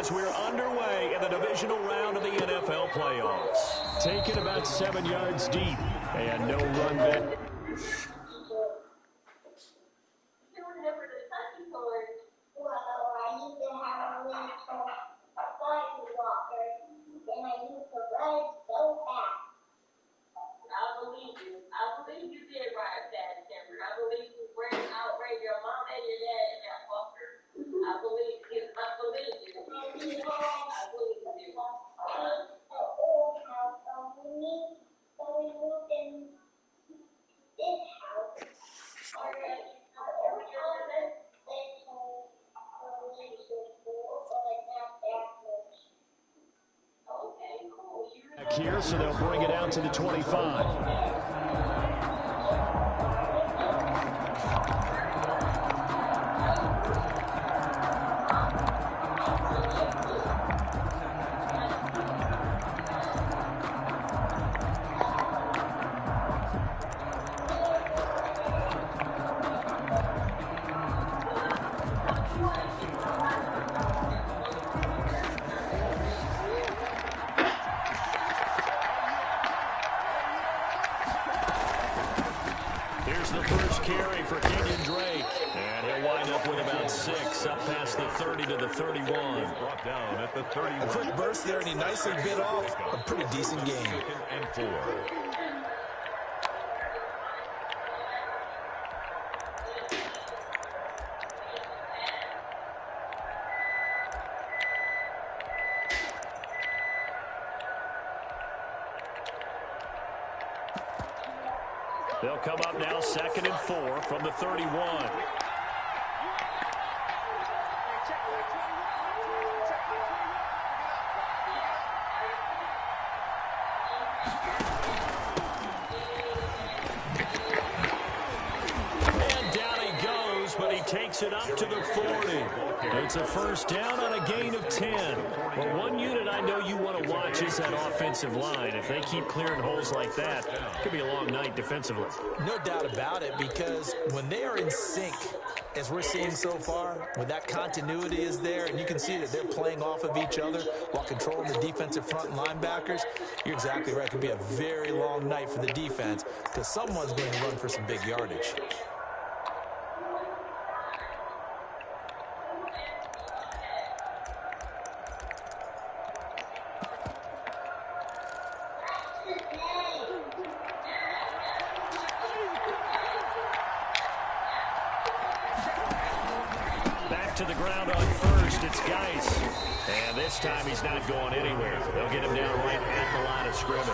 as we're underway in the divisional round of the NFL playoffs. Taken about 7 yards deep, and no run back. Here, so they'll bring it out to the 25. Carry for Kenyon Drake, and he'll wind up with about 6, up past the 30 to the 31. Brought down at the 31. A quick burst there, and he nicely bit off a pretty decent game. 2nd and 4. They'll come up now 2nd and 4 from the 31. And down he goes, but he takes it up to the 40. It's a first down on a gain of 10. Well, one unit I know you want to watch is that offensive line. If they keep clearing holes like that, it could be a long night defensively. No doubt about it, because when they are in sync, as we're seeing so far, when that continuity is there, and you can see that they're playing off of each other while controlling the defensive front and linebackers, you're exactly right. It could be a very long night for the defense because someone's going to run for some big yardage. To the ground on first, it's Geis. And this time he's not going anywhere. They'll get him down right at the line of scrimmage.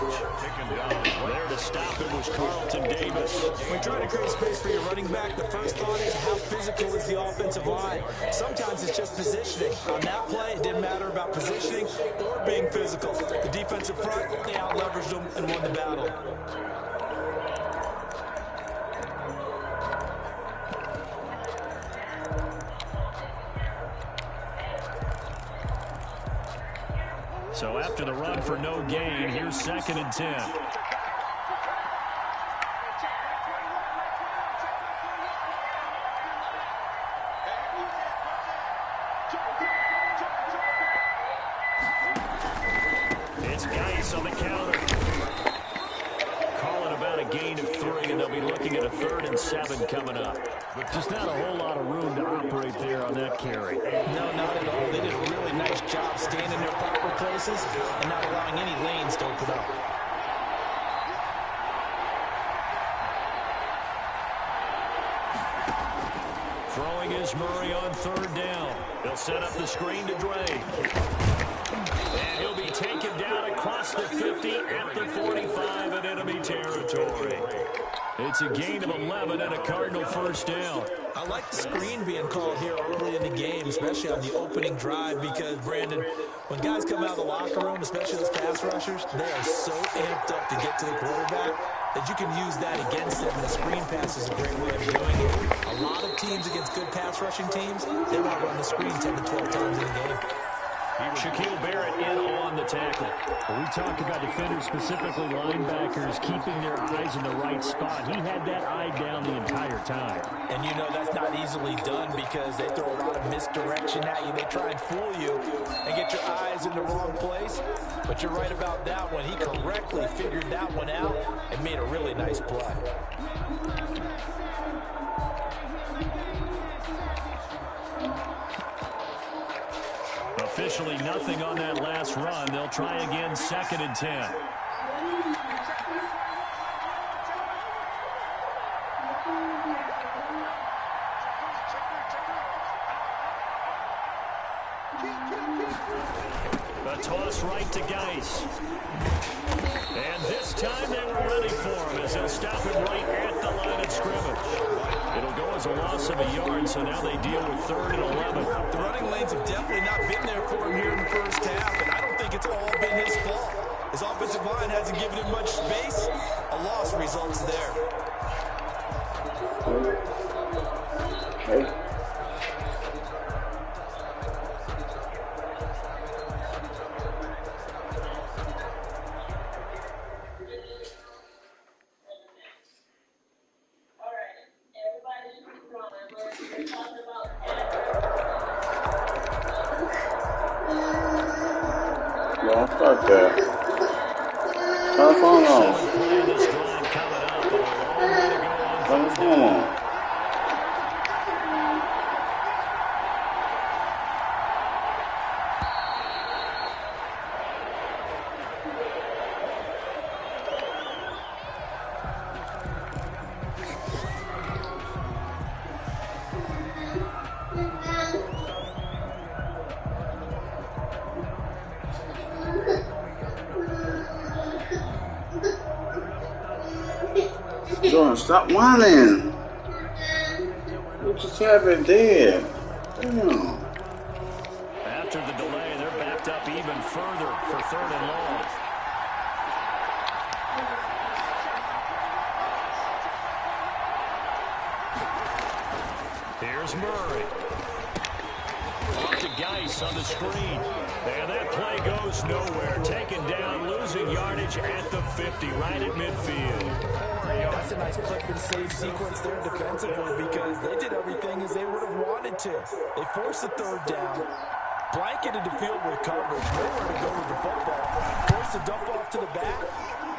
There to stop him was Carlton Davis. When trying to create space for your running back, the first thought is how physical is the offensive line. Sometimes it's just positioning. On that play, it didn't matter about positioning or being physical. The defensive front, they out-leveraged them and won the battle. So after the run for no gain, here's 2nd and 10. It's Geis on the counter. Calling about a gain of 3, and they'll be looking at a 3rd and 7 coming up. But just not a whole lot of room to operate there on that carry. No, not at all. They did a really nice job staying in their proper places and not allowing any lanes to open up. Throwing is Murray on 3rd down. They'll set up the screen to Drake. And he'll be taken down across the 50 at the 45 in enemy territory. It's a gain of 11 and a Cardinal first down. I like the screen being called here early in the game, especially on the opening drive, because, Brandon, when guys come out of the locker room, especially those pass rushers, they are so amped up to get to the quarterback that you can use that against them, and the screen pass is a great way of doing it. A lot of teams against good pass rushing teams, they won't run the screen 10 to 12 times in a game. Shaquille Barrett in on the tackle. Well, we talk about defenders, specifically linebackers, keeping their eyes in the right spot. He had that eye down the entire time. And you know that's not easily done because they throw a lot of misdirection at you. They try and fool you and get your eyes in the wrong place. But you're right about that one. He correctly figured that one out and made a really nice play. Officially nothing on that last run. They'll try again, 2nd and 10. A toss right to Geis. And this time they were ready for him as they'll stop him right at the line of scrimmage. It'll go as a loss of a yard, so now they deal with 3rd and 11. The running lanes have definitely not been there for him here in the first half, and I don't think it's all been his fault. His offensive line hasn't given him much space. A loss results there. Hey. Don't start that. Turn the phone on. Turn the phone on. Jordan, stop whining. What just happened there? Damn. After the delay, they're backed up even further for 3rd and long. Here's Murray. Off to Geis on the screen. And that play goes nowhere. Taken down, losing yardage at the 50, right at midfield. That's a nice clip and save sequence there defensively because they did everything as they would have wanted to. They forced the 3rd down, blanketed the field with coverage, nowhere to go with the football, forced the dump off to the back,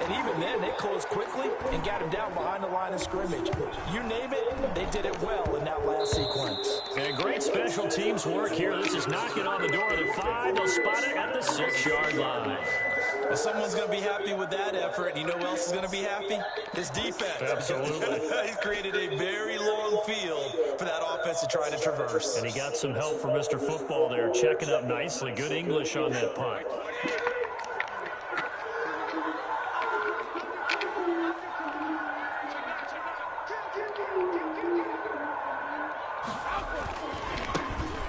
and even then they closed quickly and got him down behind the line of scrimmage. You name it, they did it well in that last sequence. And great special teams work here. This is knocking on the door of the 5. They'll spot it at the 6-yard line. Well, someone's going to be happy with that effort. You know who else is going to be happy? His defense. Absolutely. He's created a very long field for that offense to try to traverse. And he got some help from Mr. Football there, checking up nicely. Good English on that punt.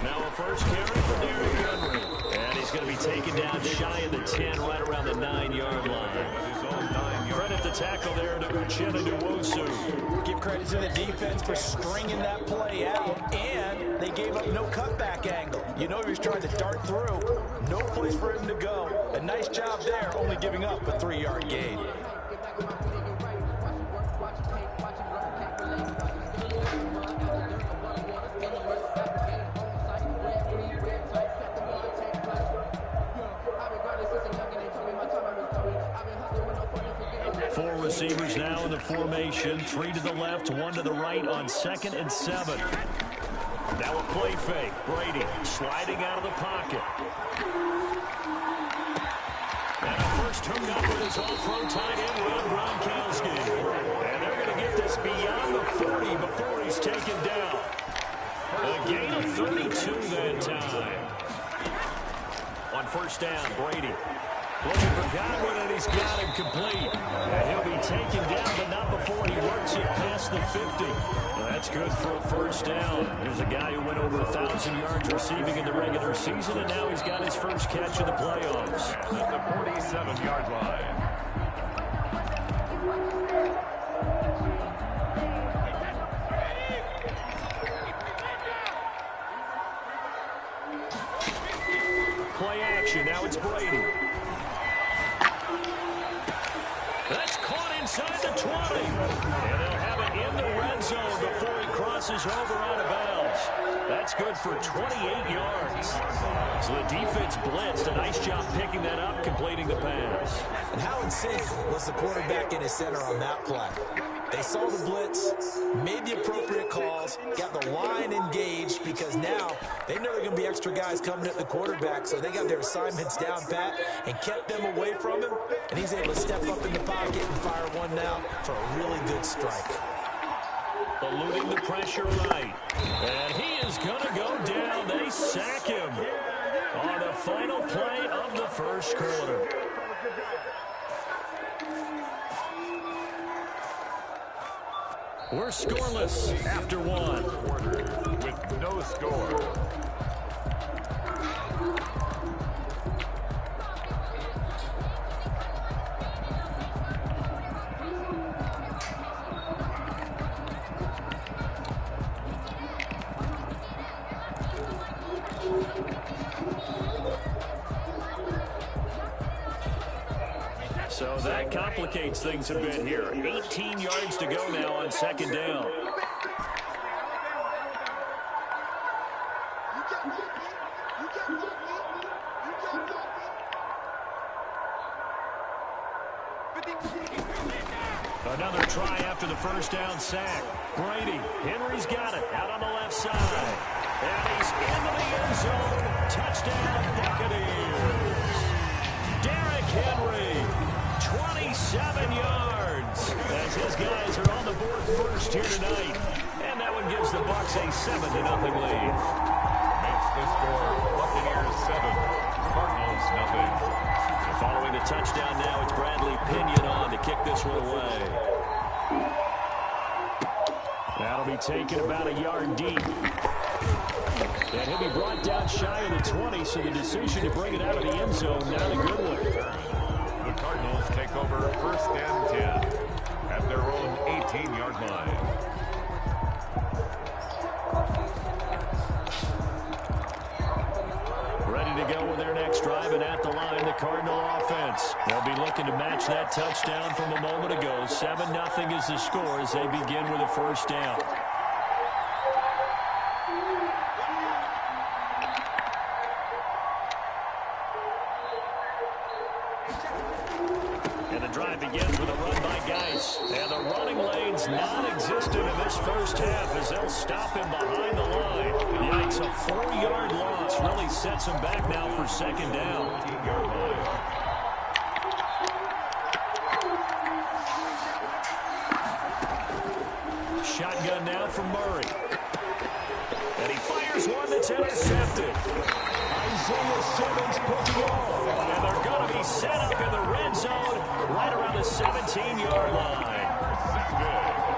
Now a first carry for Derrick Henry. And he's going to be taken down shy of the 10, right around the 9-yard line. Credit the tackle there to Uchenna Nwosu. Give credit to the defense for stringing that play out, and they gave up no cutback angle. You know he was trying to dart through. No place for him to go. A nice job there, only giving up a 3-yard gain. Four receivers now in the formation. 3 to the left, 1 to the right on 2nd and 7. Now a play fake. Brady sliding out of the pocket. And a first hookup with his all-pro tight end, Rob Gronkowski. And they're going to get this beyond the 40 before he's taken down. A gain of 32 that time. On first down, Brady looking for Godwin, and he's got him complete. And he'll be taken down, but not before he works it past the 50. Well, that's good for a first down. There's a guy who went over 1,000 yards receiving in the regular season, and now he's got his first catch in the playoffs. At the 47-yard line. Play action. Now it's Brady. That's caught inside the 20. And they'll have it in the red zone before he crosses over out of bounds. That's good for 28 yards. So the defense blitzed. A nice job picking that up, completing the pass. And how in sync was the quarterback in his center on that play? They saw the blitz, made the appropriate calls, got the line engaged because now they know there are going to be extra guys coming at the quarterback, so they got their assignments down pat and kept them away from him, and he's able to step up in the pocket and fire one now for a really good strike. Eluding the pressure right. And he is going to go down. They sack him on the final play of the first quarter. We're scoreless after one. With no score. So that complicates things a bit here. 18 yards to go now on second down. Another try after the first down sack. Brady, Henry's got it out on the left side. And he's into the end zone. Touchdown, Buccaneers. Derrick Henry. 27 yards as his guys are on the board first here tonight. And that one gives the Bucs a 7-0 lead. Makes the score Buccaneers 7, Cardinals nothing. And following the touchdown now, it's Bradley Pinion on to kick this one away. That'll be taken about a yard deep. And he'll be brought down shy of the 20, so the decision to bring it out of the end zone, not a good one. The Cardinals take over first and 10 at their own 18-yard line. Ready to go with their next drive, and at the line, the Cardinal offense. They'll be looking to match that touchdown from a moment ago. 7-0 is the score as they begin with a first down. And the drive begins with a run by Geis. And the running lane's non-existent in this first half as they'll stop him behind the line. Yikes, a 4-yard loss really sets him back now for second down. Shotgun now from Murray. And he fires one that's intercepted. Isaiah Simmons picking off. And they're going to be set up in the red zone right around the 17-yard line.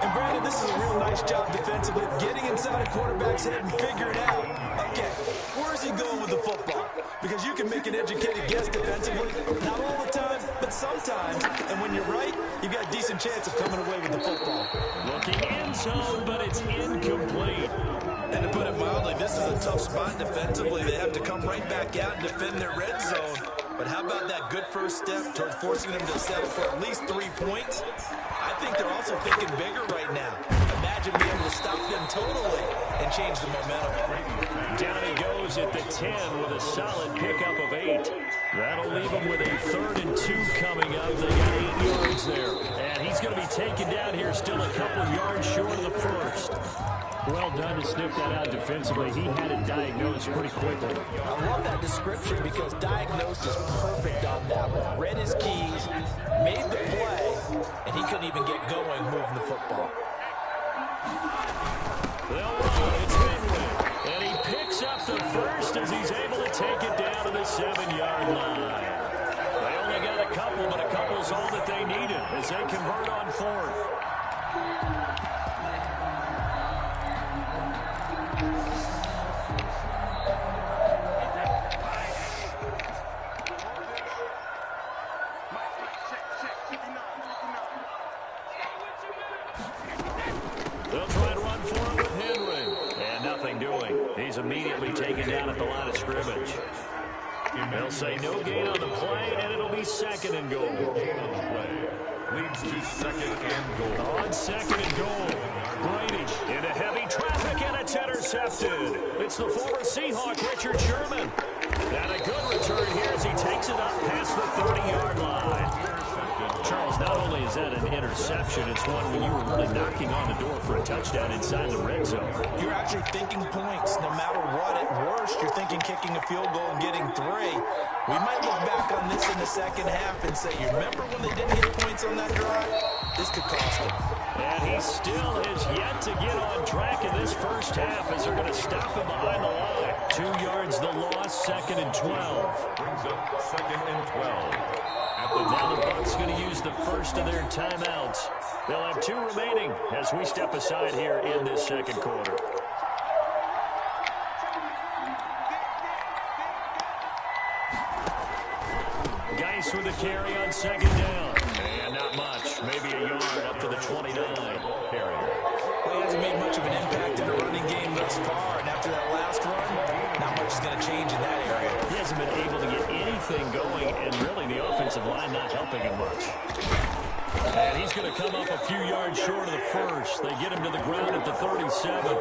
And Brandon, this is a real nice job defensively, getting inside a quarterback's head and figuring out, okay, where's he going with the football? Because you can make an educated guess defensively, not all the time, but sometimes. And when you're right, you've got a decent chance of coming away with the football. Looking end zone, but it's incomplete. And to put it mildly, this is a tough spot defensively. They have to come right back out and defend their red zone. But how about that good first step toward forcing them to settle for at least 3 points? I think they're also thinking bigger right now. Imagine being able to stop them totally and change the momentum. Down he goes at the 10 with a solid pickup of 8. That'll leave him with a 3rd and 2 coming up. They got 8 yards there. And he's going to be taken down here, still a couple yards short of the first. Well done to sniff that out defensively. He had it diagnosed pretty quickly. I love that description because diagnosed is perfect on that one. Read his keys, made the play, and he couldn't even get going moving the football. They'll run. It's Henry. And he picks up the first as he's able to take it down to the 7-yard line. They only got a couple, but a couple's all that they needed as they convert on 4th. They'll try to run for it with Henry. And nothing doing. He's immediately taken down at the line of scrimmage. They'll say no gain on the play, and it'll be 2nd and goal. Leads to 2nd and goal. On 2nd and goal, Brady into heavy traffic, and it's intercepted. It's the former Seahawk, Richard Sherman. And a good return here as he takes it up past the 30-yard line. Charles, not only is that an interception, it's one when you were really knocking on the door for a touchdown inside the red zone. You're actually thinking points. No matter what, at worst, you're thinking kicking a field goal and getting 3. We might look back on this in the second half and say, you remember when they didn't get points on that drive? This could cost them. And he still has yet to get on track in this first half as they're going to stop him behind the line. 2 yards the loss, 2nd and 12. Brings up 2nd and 12. Now the Bucs going to use the first of their timeouts. They'll have 2 remaining as we step aside here in this second quarter. Geis with a carry on 2nd down. And not much. Maybe a yard up to the 29. Carrier. Well, he hasn't made much of an impact in the running game thus far. And after that last run, not much is going to change in that area. He hasn't been able to get anything going, and really the offensive line not helping him much. And he's going to come up a few yards short of the first. They get him to the ground at the 37.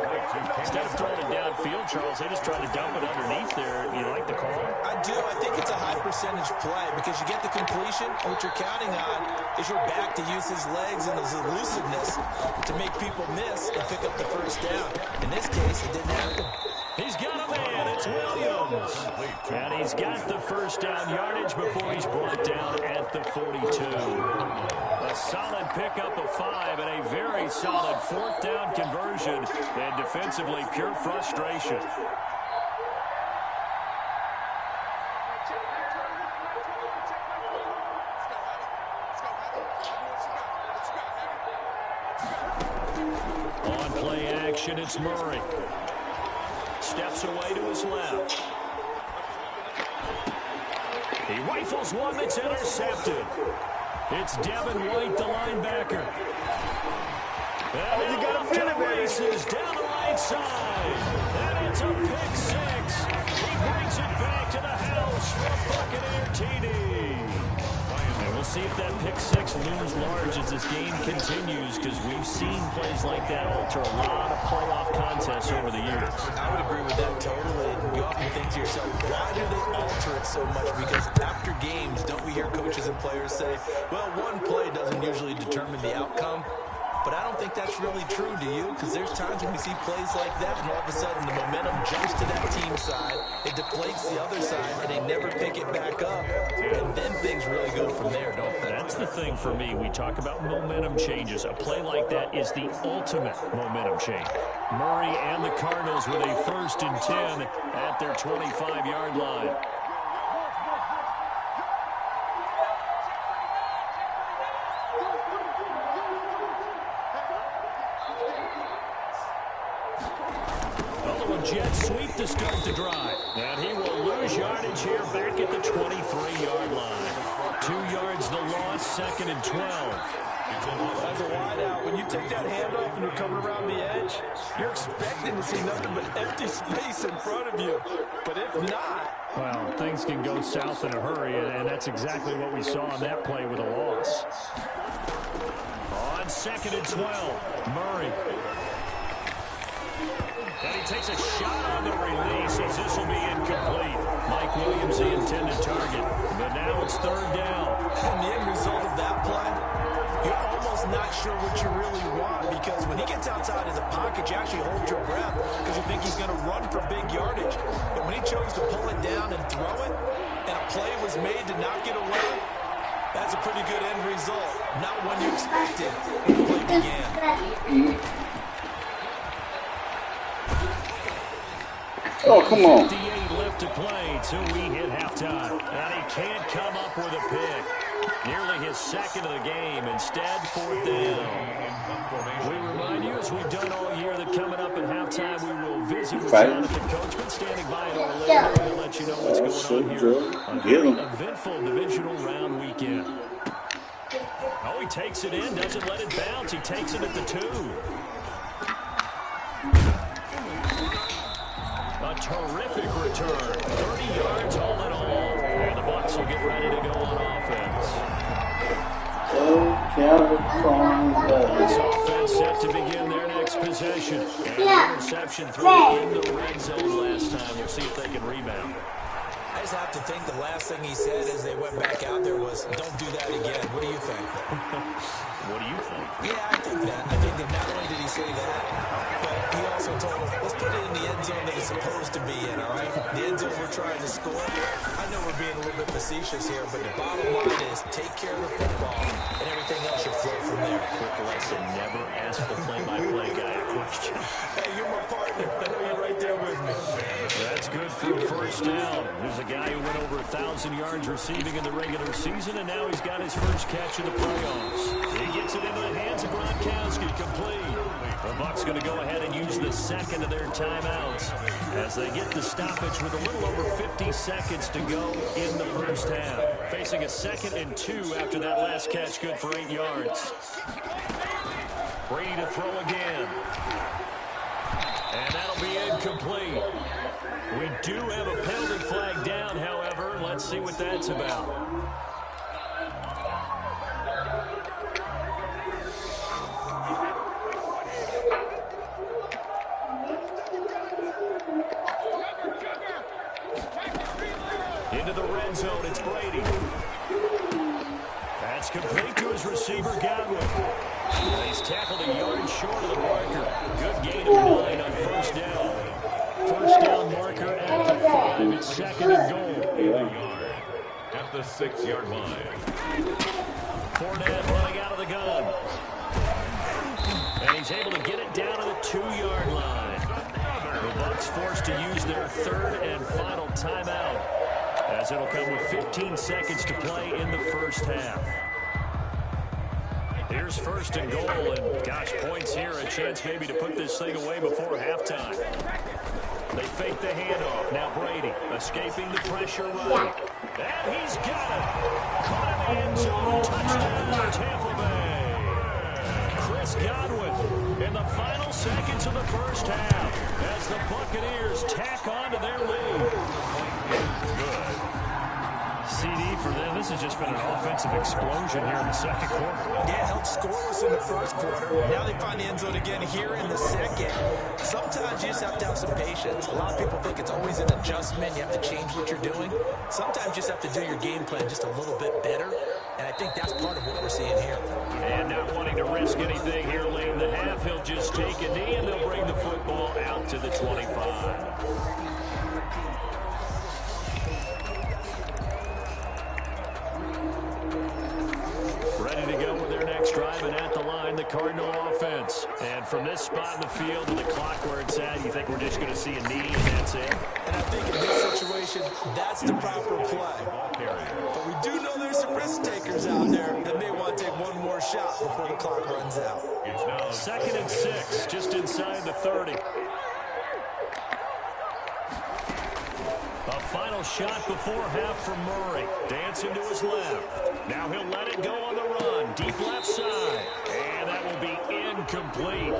Instead of throwing it downfield, Charles, they just try to dump it underneath there. You like the call? I do. I think it's a high percentage play because you get the completion. What you're counting on is your back to use his legs and his elusiveness to make people miss and pick up the first down. In this case, it didn't happen. He's got a man. It's Williams. And he's got the first down yardage before he's brought down at the 42. A solid pickup of 5 and a very solid 4th down conversion. And defensively, pure frustration. On play action, it's Murray. Steps away to his left. He rifles one that's intercepted. It's Devin White, the linebacker. And you got to races down the right side. And it's a pick 6. He brings it back to the house for Buccaneer TD. And we'll see if that pick 6 looms large as this game continues, because we've seen plays like that alter a lot of playoff contests over the years. I would agree with that totally. You often think to yourself, why do they alter it so much? Because after games, don't we hear coaches and players say, well, one play doesn't usually determine the outcome? But I don't think that's really true, do you? Because there's times when we see plays like that, and all of a sudden the momentum jumps to that team side, it deflates the other side, and they never pick it back up. And then things really go from there, don't they? That's the thing for me. We talk about momentum changes. A play like that is the ultimate momentum change. Murray and the Cardinals with a 1st and 10 at their 25-yard line. Jets sweep to start the drive. And he will lose yardage here back at the 23-yard line. 2 yards the loss, 2nd and 12. As a wideout, when you take that handoff and you're coming around the edge, you're expecting to see nothing but empty space in front of you. But if not... Well, things can go south in a hurry, and that's exactly what we saw on that play with a loss. On 2nd and 12, Murray. And he takes a shot on the release as this will be incomplete. Mike Williams, the intended target. But now it's 3rd down. And the end result of that play, you're almost not sure what you really want, because when he gets outside of the pocket, you actually hold your breath because you think he's going to run for big yardage. But when he chose to pull it down and throw it, and a play was made to knock it away, that's a pretty good end result. Not one you expected when the play began. Oh, come on. 58 left to play till we hit halftime. And he can't come up with a pick. Nearly his 2nd of the game. Instead, 4th down. We remind you, as we've done all year, that coming up at halftime, we will visit with Jonathan Coachman standing by in Orlando to let you know what's going on here on a very eventful divisional round weekend. Oh, he takes it in, doesn't let it bounce. He takes it at the 2. A terrific return. 30 yards all in all. This offense set to begin their next possession. And the interception thrown in the red zone last time. We'll see if they can rebound. I just have to think the last thing he said as they went back out there was, don't do that again. What do you think? What do you think? Yeah, I think that. I think that not only did he say that, but he also told him, let's put it in the end zone that it's supposed to be in, all right? The end zone we're trying to score. I know we're being a little bit facetious here, but the bottom line is take care of the football, and everything else should flow from there. Quick lesson, never ask the play-by-play guy a question. Hey, you're my partner. I know you're right there with me. That's good for a first down. There's a guy who went over 1,000 yards receiving in the regular season, and now he's got his first catch in the playoffs. He gets it into the hands of Gronkowski, complete. The Bucs going to go ahead and use the second of their timeouts as they get the stoppage with a little over 50 seconds to go in the first half. Facing a 2nd and 2 after that last catch, good for 8 yards. Brady to throw again. And that'll be incomplete. We do have a penalty flag down, however. Let's see what that's about. Into the red zone, it's Brady. That's complete to his receiver, Godwin. He's tackled a yard short of the marker. Good gain of 9 on first down. First down marker at the 5. It's 2nd and goal. At the 6-yard line. Fournette running out of the gun. And he's able to get it down to the 2-yard line. The Bucs forced to use their 3rd and final timeout, as it'll come with 15 seconds to play in the first half. Here's 1st and goal, and gosh, points here, a chance maybe to put this thing away before halftime. They fake the handoff. Now Brady escaping the pressure run. And he's got it. Caught in the end zone. Touchdown, Tampa Bay. Chris Godwin in the final seconds of the first half as the Buccaneers tack on to their lead. Good. CD for them. This has just been an offensive explosion here in the second quarter. Yeah, held scoreless in the first quarter. Now they find the end zone again here in the second. Sometimes you just have to have some patience. A lot of people think it's always an adjustment. You have to change what you're doing. Sometimes you just have to do your game plan just a little bit better. And I think that's part of what we're seeing here. And not wanting to risk anything here late in the half, he'll just take a knee and they'll bring the football out to the 25. Ready to go with their next drive, and at the line, the Cardinal offense. And from this spot in the field to the clock where it's at, you think we're just going to see a knee and that's it? And I think in this situation, that's the proper play. But we do know there's some risk takers out there that may want to take one more shot before the clock runs out. 2nd and 6, just inside the 30. A final shot before half from Murray. Dancing to his left. Now he'll let it go on the run. Deep left side. And that will be incomplete.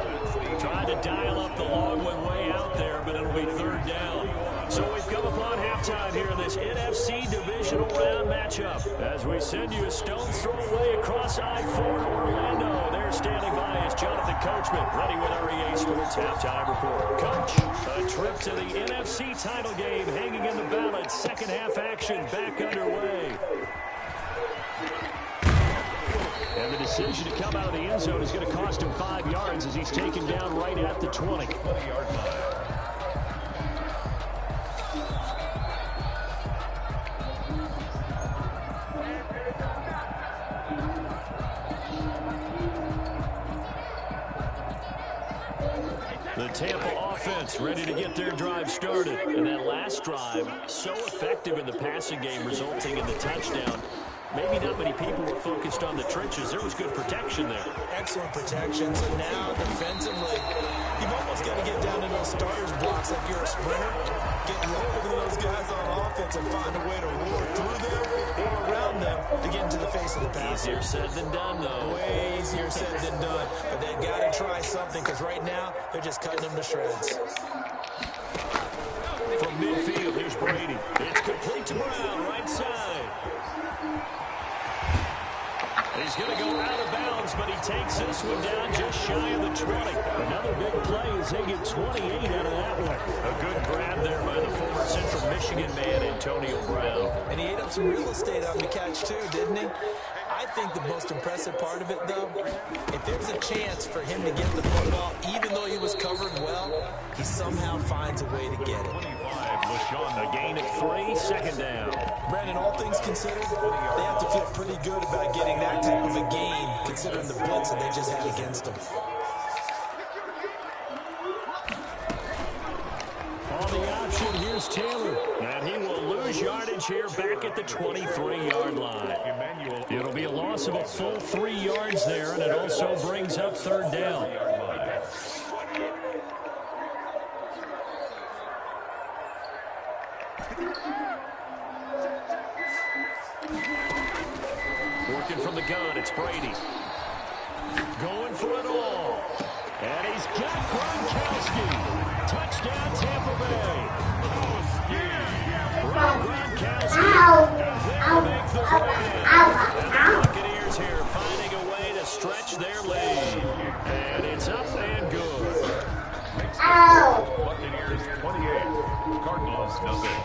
Tried to dial up the long one way out there, but it'll be 3rd down. So we've come upon halftime here in this NFC Divisional Round matchup. As we send you a stone's throw away across I-4 to Orlando. There standing by is Jonathan Coachman, ready with our EA Sports Halftime Report. Coach, a trip to the NFC title game hanging in the balance. Second half action back underway. And the decision to come out of the end zone is going to cost him 5 yards as he's taken down right at the 20-yard line. The Tampa offense ready to get their drive started. And that last drive, so effective in the passing game, resulting in the touchdown. Maybe not many people were focused on the trenches. There was good protection there. Excellent protection. So now, defensively, you've almost got to get down to those starters blocks like you're a sprinter. Get lower than those guys on offense and find a way to roar through them or around them to get into the face of the passer. Easier said than done, though. Way easier said than done. But they've got to try something because right now, they're just cutting them to shreds. From midfield, here's Brady. It's complete to Brown, right side. He's going to go out of bounds takes this one down just shy of the 20. Another big play as they get 28 out of that one. A good grab there by the former Central Michigan man, Antonio Brown. And he ate up some real estate on the catch, too, didn't he? I think the most impressive part of it, though, if there's a chance for him to get the football, even though he was covered well, he somehow finds a way to get it. 25, a gain of 3, second down. Brandon, all things considered, they have to feel pretty good about getting that type of a gain, considering the blitz that they just had against them. On the option, here's Taylor. And he will lose yardage here back at the 23-yard line. It'll be a loss of a full 3 yards there, and it also brings up third down. Working from the gun, it's Brady. Going for it all. And he's got Gronkowski. Touchdown, Tampa Bay. Gronkowski there to make the play. And the Buccaneers here finding a way to stretch their lead. And it's up and good. Buccaneers 28, Cardinals nothing.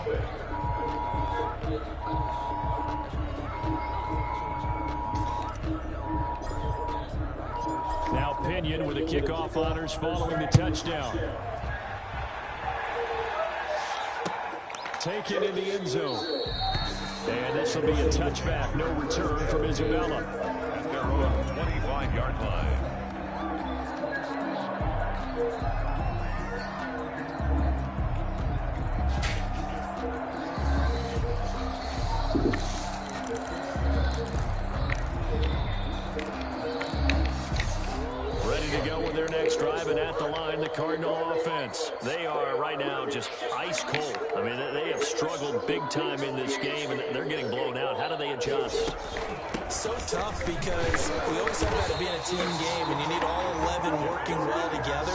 Now Pinion with the kickoff honors following the touchdown. Taken in the end zone. And this will be a touchback. No return from Isabella. At their own 25-yard line. Ready to go with their next drive, and at the line, the Cardinal offense. They are right now just ice cold. I mean, they have struggled big time in this game, and they're getting blown out. How do they adjust? So tough because we always talk about it being a team game, and you need all 11 working well together.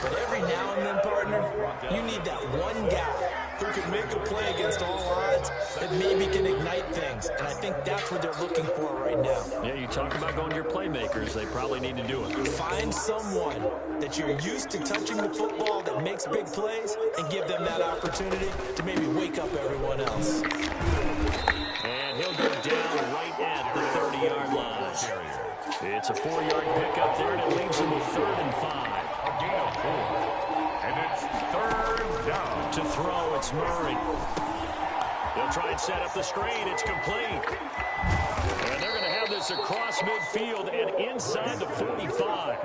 But every now and then, partner, you need that one guy who can make a play against all odds that maybe can ignite things. And I think that's what they're looking for right now. Yeah, you talk about going to your playmakers. They probably need to do it. Find someone that you're used to touching the football that makes big plays and give them that opportunity to maybe wake up everyone else. And he'll go down right at the 30-yard line. It's a 4-yard pickup there, and it leaves him with 3rd and 5. A gain of 4. And it's 3rd down. To throw, it's Murray. They'll try and set up the screen. It's complete. And they're going to have this across midfield and inside the 45.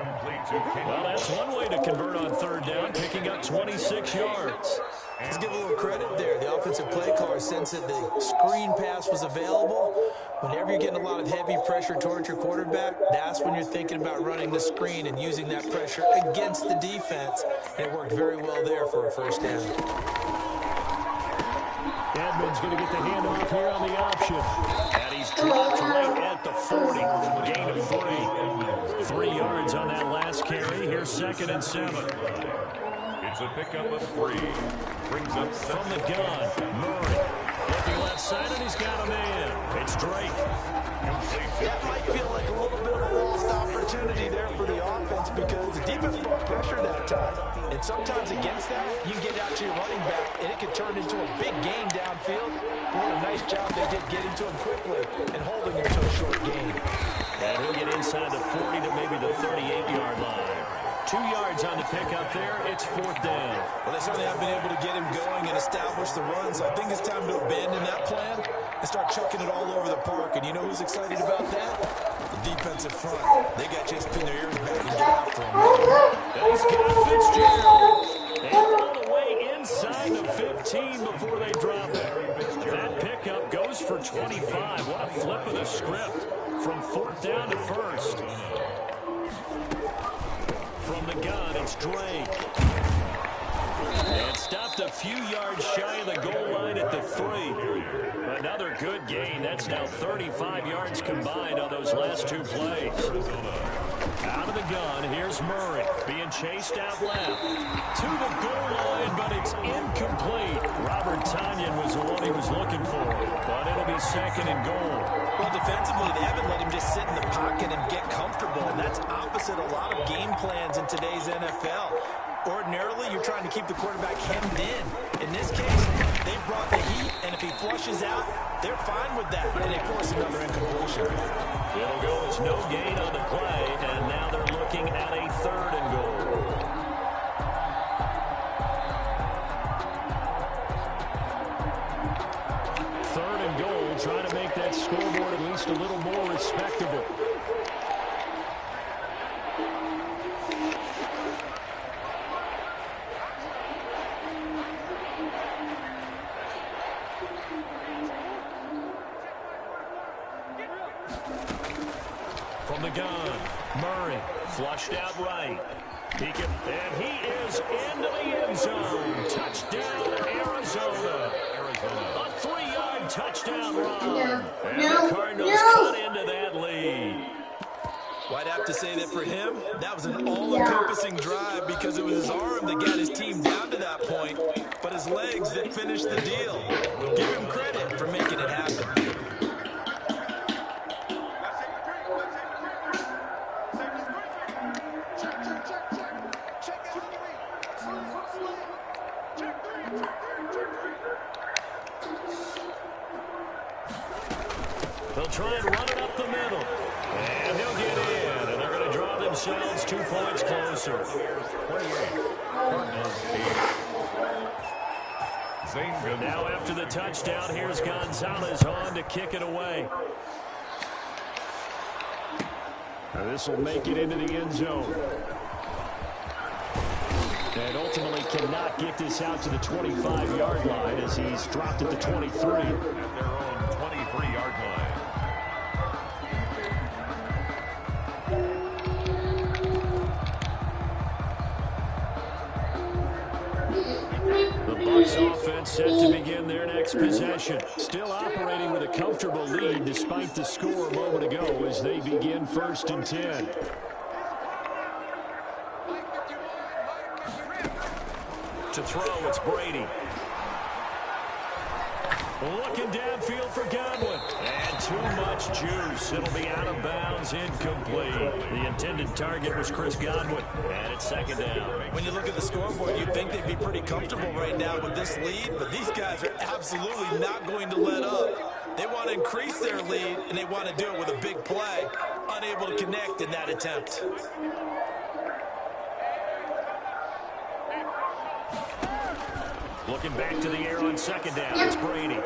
Well, that's one way to convert on 3rd down, picking up 26 yards. Let's give a little credit there. The offensive play caller sensed that the screen pass was available. Whenever you're getting a lot of heavy pressure towards your quarterback, that's when you're thinking about running the screen and using that pressure against the defense. And it worked very well there for a first down. Edmonds going to get the handoff here on the option. And he's dropped right at the 40. Gain of 3. 3 yards on that last carry. Here's 2nd and 7. It's a pickup of 3. Brings up from the gun. Murray looking left side, and he's got a man. It's Drake. That might feel like a little bit of a lost opportunity there for the offense because the defense brought pressure that time. And sometimes against that, you can get out to your running back, and it can turn into a big gain downfield. But what a nice job they did getting to him quickly and holding him to a short gain. And he'll get inside the 40 to maybe the 38-yard line. 2 yards on the pickup there. It's 4th down. Well, they certainly have been able to get him going and establish the run, so I think it's time to abandon that plan and start chucking it all over the park. And you know who's excited about that? The defensive front. They got to just pin their ears back and get after him. And he's got Fitzgerald. And all the way inside the 15 before they drop it. That pickup goes for 25. What a flip of the script from 4th down to 1st. From the gun, it's Drake. And stopped a few yards shy of the goal line at the 3. Another good gain. That's now 35 yards combined on those last 2 plays. Out of the gun, here's Murray. Being chased out left. To the goal line, but it's incomplete. Robert Tonyan was the one he was looking for, but it'll be second and goal. Well, defensively, they haven't let him just sit in the pocket and get comfortable, and that's opposite a lot of game plans in today's NFL. Ordinarily, you're trying to keep the quarterback hemmed in. In this case, they brought the heat, and if he flushes out, they're fine with that, and they force another incompletion. It'll go as no gain on the play, and now they're looking at a third and goal. Third and goal, trying to make that scoreboard at least a little more respectable. From the gun, Murray flushed out right. And he is into the end zone. Touchdown, Arizona. A 3-yard touchdown run. And the Cardinals cut into that lead. Well, I'd have to say that for him, that was an all-encompassing drive because it was his arm that got his team down to that point, but his legs that finished the deal. Give him credit for making it happen. They'll try and run it up the middle. And he'll get in. And they're going to draw themselves 2 points closer. And now after the touchdown, here's Gonzalez on to kick it away. Now this will make it into the end zone. And ultimately cannot get this out to the 25-yard line as he's dropped at the 23. At their own 23-yard line. The Bucs offense set to begin their next possession. Still operating with a comfortable lead despite the score a moment ago as they begin 1st and 10. To throw, it's Brady. Looking downfield for Godwin. And too much juice. It'll be out of bounds, incomplete. The intended target was Chris Godwin. And it's 2nd down. When you look at the scoreboard, you'd think they'd be pretty comfortable right now with this lead, but these guys are absolutely not going to let up. They want to increase their lead, and they want to do it with a big play. Unable to connect in that attempt. Looking back to the air on 2nd down. It's Brady.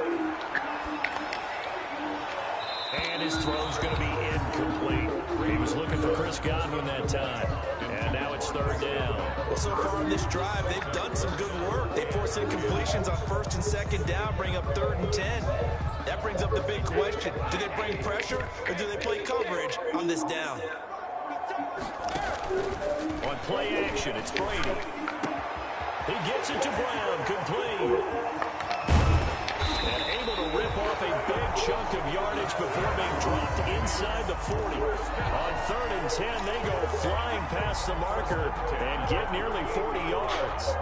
And his throw's going to be incomplete. He was looking for Chris Godwin that time. And now it's 3rd down. Well, so far in this drive, they've done some good work. They force incompletions on 1st and 2nd down, bring up 3rd and 10. That brings up the big question. Do they bring pressure or do they play coverage on this down? On play action, it's Brady. He gets it to Brown, complete. And able to rip off a big chunk of yardage before being dropped inside the 40. On 3rd and 10, they go flying past the marker and get nearly 40 yards.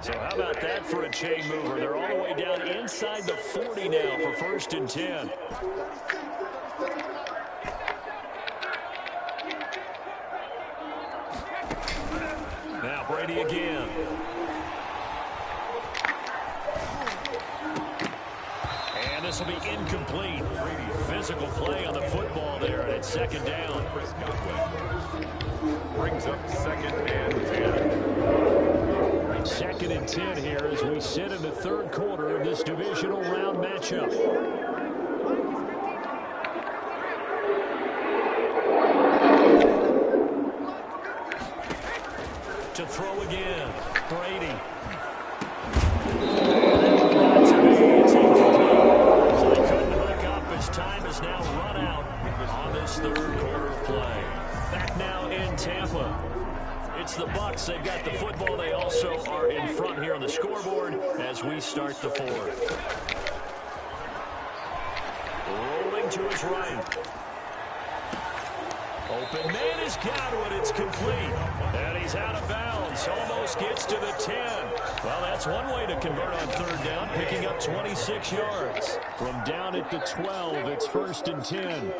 So how about that for a chain mover? They're all the way down inside the 40 now for 1st and 10. Now Brady again. And this will be incomplete. Physical play on the football there, and it's 2nd down. Brings up 2nd and 10. 2nd and 10 here as we sit in the 3rd quarter of this divisional round matchup. To throw again, Brady. It's incomplete. So they couldn't hook up as time is now run out on this 3rd quarter of play. Back now in Tampa. It's the Bucs. They've got the football. They also are in front here on the scoreboard as we start the fourth. Rolling to his right. Open man is Godwin. It's complete. And he's out of bounds. Almost gets to the 10. Well, that's one way to convert on third down, picking up 26 yards. From down at the 12, it's 1st and 10.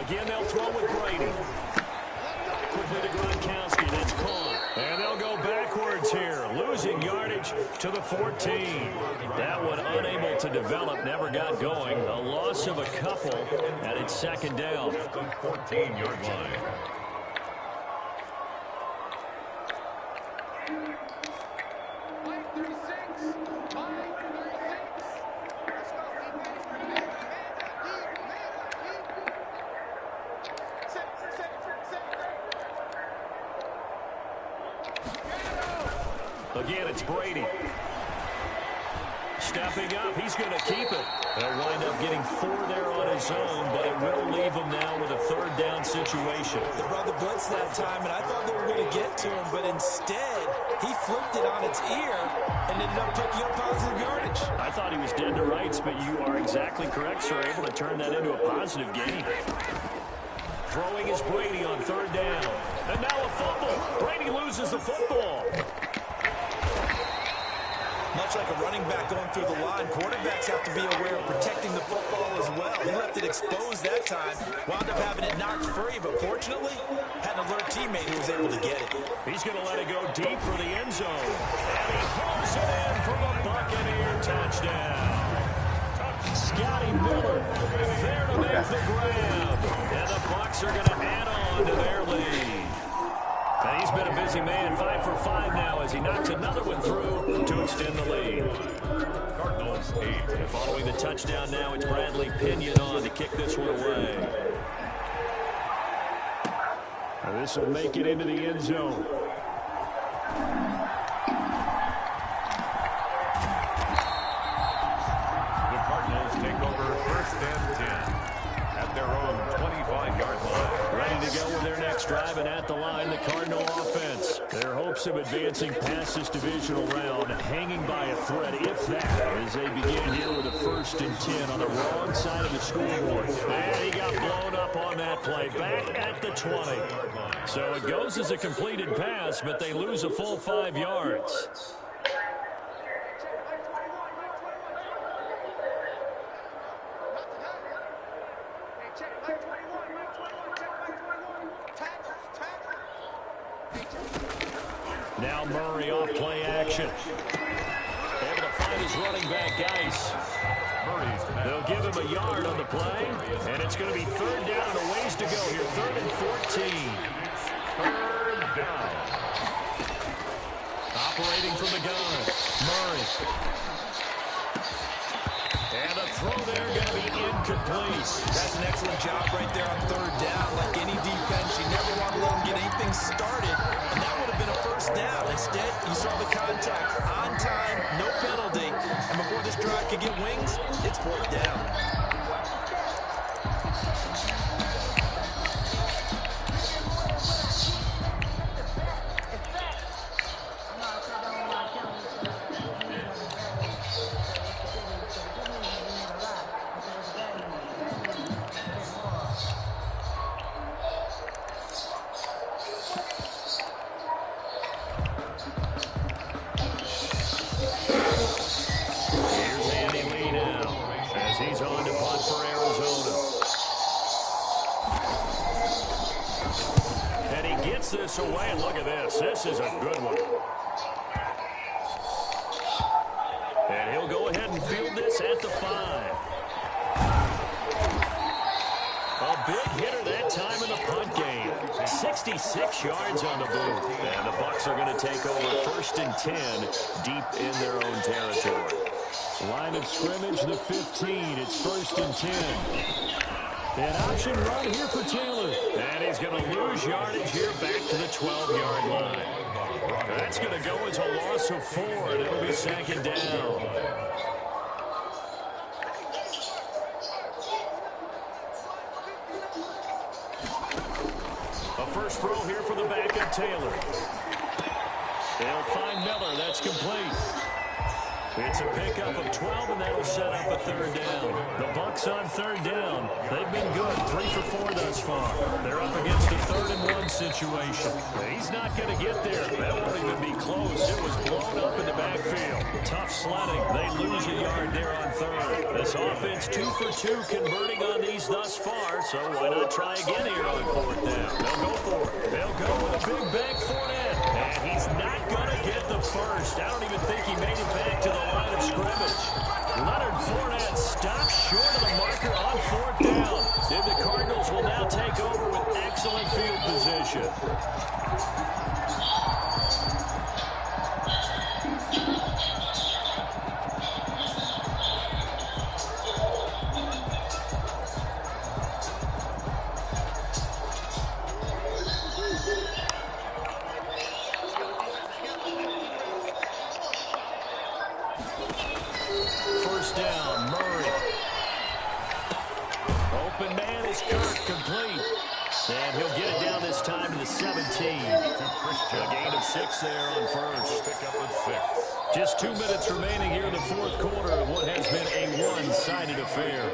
Again, they'll throw with Brady. Quickly to Gronkowski. That's caught. And they'll go backwards here, losing yardage to the 14. That one unable to develop, never got going. A loss of a couple, and it's 2nd down. 14-yard line. Again, it's Brady. Stepping up, he's going to keep it. They'll wind up getting 4 there on his own, but it will leave him now with a 3rd down situation. They brought the blitz that time, and I thought they were going to get to him, but instead, he flipped it on its ear and ended up picking up positive yardage. I thought he was dead to rights, but you are exactly correct, sir. Able to turn that into a positive gain. Throwing is Brady on 3rd down. And now a fumble. Brady loses the football. Much like a running back going through the line, quarterbacks have to be aware of protecting the football as well. He left it exposed that time, wound up having it knocked free, but fortunately, had an alert teammate who was able to get it. He's going to let it go deep for the end zone. And he pulls it in for the Buccaneer touchdown. Scotty Miller there to make the grab. And the Bucs are going to add on to their lead. And he's been a busy man, 5 for 5 now as he knocks another one through to extend the lead. Cardinals 8. And following the touchdown now, it's Bradley Pinion on to kick this one away. This will make it into the end zone. The Cardinals take over 1st and 10 at their own 25-yard line. Ready to go with their next drive, and at the line, the Cardinal offense. Their hopes of advancing past this divisional round hanging by a thread, if that, as they begin here with a 1st and 10 on the wrong side of the scoreboard. And he got blown up on that play, back at the 20. So it goes as a completed pass, but they lose a full 5 yards. Now Murray off play action. Able to find his running back, Geis. They'll give him a yard on the play, and it's going to be 3rd down and a ways to go here. 3rd and 14. 3rd down. Operating from the gun, Murray. And a throw there going to be incomplete. That's an excellent job right there on 3rd down. Like any defense, you never want to let them get anything started, and that would have been a 1st down. Instead, you saw the contact on time, no penalty, and before this drive could get wings, it's 4th down. He's on to punt for Arizona. And he gets this away, and look at this. This is a good one. And he'll go ahead and field this at the 5. A big hitter that time in the punt game. 66 yards on the boot. And the Bucs are going to take over 1st and 10 deep in their own territory. Line of scrimmage, the 15. It's 1st and 10. An option run here for Taylor. And he's going to lose yardage here back to the 12-yard line. That's going to go as a loss of 4, and it'll be 2nd down. A 1st throw here for the backup Taylor. They'll find Miller. That's complete. It's a pickup of 12, and that'll set up a third down. The Bucs on third down. They've been good, 3 for 4 thus far. They're up against a 3rd-and-1 situation. He's not going to get there. That won't even be close. It was blown up in the backfield. Tough sledding. They lose a yard there on third. This offense 2 for 2 converting on these thus far, so why not try again here on 4th down? They'll go for it. They'll go with a big bank Fournette. And he's not going to get the first. I don't even think he made it back to the line of scrimmage. Leonard Fournette stopped short of the marker on 4th down. And the Cardinals will now take over with excellent field position. First down, Murray. Open man is Kirk, complete. And he'll get it down this time to the 17. A gain of 6 there on first. Pick up at 6. Just 2 minutes remaining here in the 4th quarter of what has been a one-sided affair.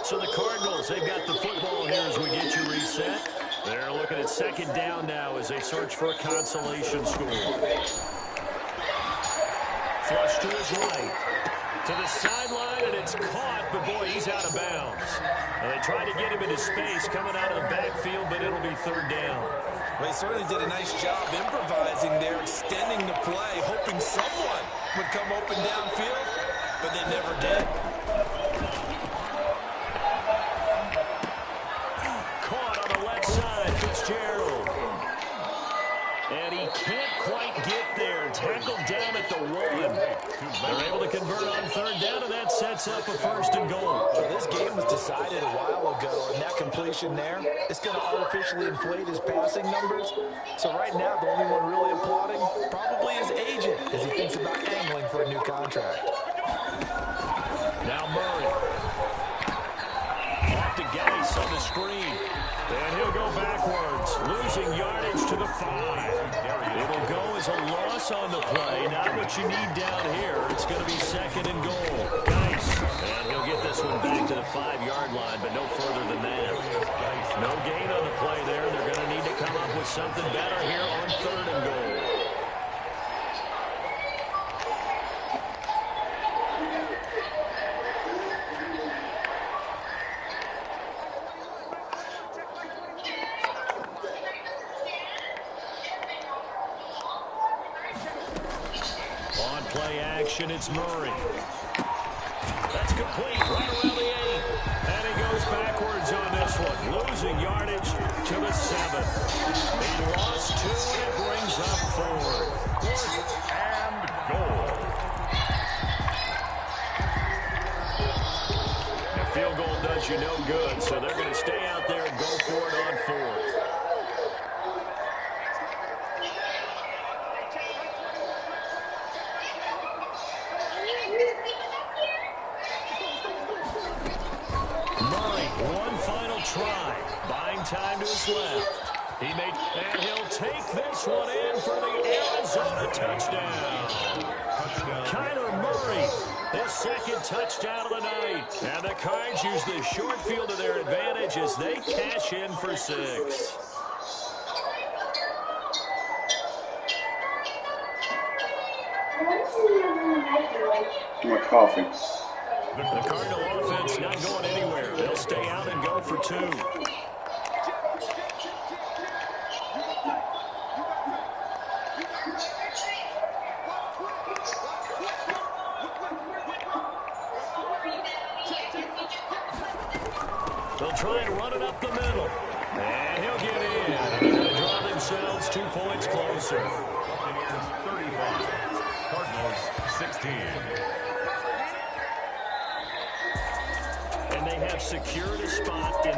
So the Cardinals, they've got the football here as we get you reset. They're looking at 2nd down now as they search for a consolation score. Flush to his right. To the sideline, and it's caught, but boy, he's out of bounds. And they tried to get him into space coming out of the backfield, but it'll be 3rd down. Well, he certainly did a nice job improvising there, extending the play, hoping someone would come open downfield, but they never did. Caught on the left side, Fitzgerald. And he can't quite get there. Tackled down at the 1. They're able to convert on 3rd down, and that sets up a 1st and goal. Well, this game was decided a while ago, and that completion there, it's going to artificially inflate his passing numbers. So right now, the only one really applauding probably his agent as he thinks about angling for a new contract. Now Murray. Off to Geis on the screen. And he'll go backwards, losing yardage to the 5. It'll go as a loss on the play. Not what you need down here. It's going to be 2nd and goal. Geis. And he'll get this one back to the 5-yard line, but no further than that. No gain on the play there. They're going to need to come up with something better here on 3rd and goal. Play action, it's Murray. That's complete right around the 8. And he goes backwards on this one, losing yardage to the 7. He lost 2, and it brings up 4th. 4th and goal. The field goal does you no good, so they're going to stay out there and go for it on 4th. Try, buying time to his left. And he'll take this one in for the Arizona touchdown. Kyler Murray, his 2nd touchdown of the night. And the Cards use the short field to their advantage as they cash in for 6. My coffee. The Cardinal offense not going anywhere. They'll stay out and go for 2. They'll try and run it up the middle. And he'll get in. And they're going to draw themselves 2 points closer. 35. Cardinals 16. And they have secured a spot in